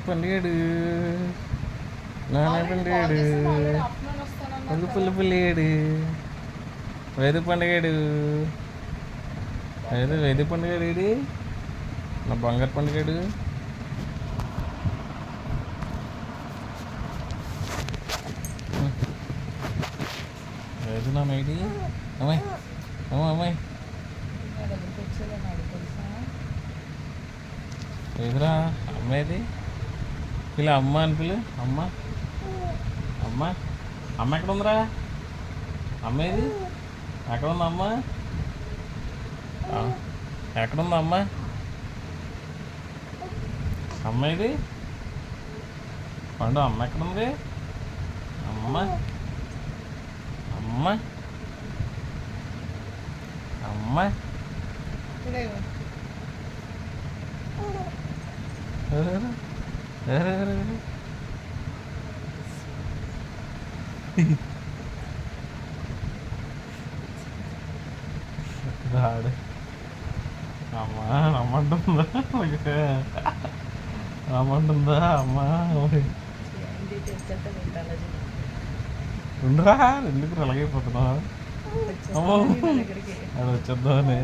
పండుగాడు నాన్న పండుగాడు పుల్లిగాడు వేదు పండుగాడు వేదు పండుగాడు ఏడి నా బంగారు పండుగాడు వేదు నా మేడి అమ్మాయి అమ్మాయి ఎదురా అమ్మాయిది పిల్ల అమ్మ అని పిల్ల అమ్మ అమ్మ అమ్మ ఎక్కడ ఉందిరా అమ్మాయిది ఎక్కడ ఉందా అమ్మ ఎక్కడుందా అమ్మ అమ్మాయిది పండు అమ్మ ఎక్కడుంది అమ్మ అమ్మ అమ్మ రాడు అమ్మా రమ్మంటుందా రమ్మంటుందా అమ్మా ఉండరా ఎందుకు అలాగైపోతున్నావు అమ్మో అది వచ్చేద్దామని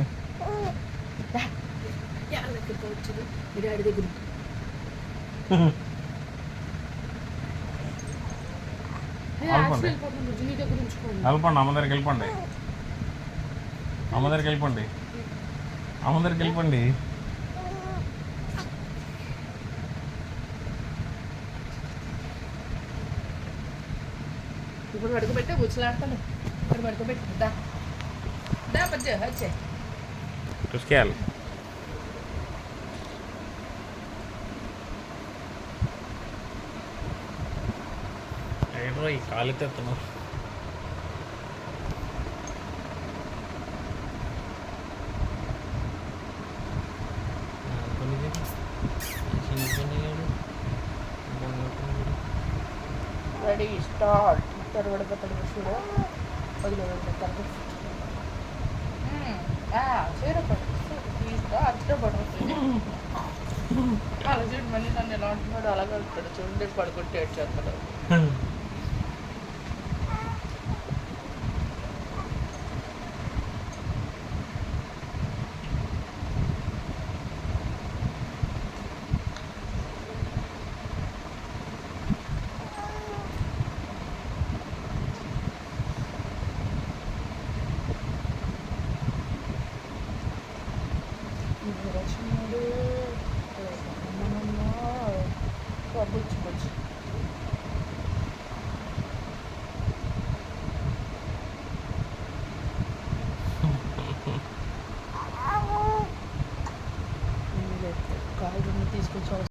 వెళ్ళిపోండి అమ్మ దగ్గరికి వెళ్ళిపోండి అమ్మ దగ్గరికి వెళ్ళిపోండి అమ్మ దగ్గరికి వెళ్ళిపోండి ఇప్పుడు పడుకోబెట్టే కూర్చోలాడతాను ఇప్పుడు పడుకోబెట్టి దా దా బజ్జే వచ్చే చూసుకెళ్ళి ఈ కాలు తెస్తున్నావు రెడీ స్టార్ట్ ఇద్దరు పడిపోతాడు చూడు వదిలేదు చీర పడుతుంది అర్థం పడుతుంది అలా చూడు మళ్ళీ నన్ను ఎలా ఉంటున్నాడు అలాగే ఉంటాడు చూడండి పడుకుంటే ఏడ్చేస్తాడు వచ్చినాడు బుచ్చి బుచ్చి కాళ్ళు తీసుకొచ్చి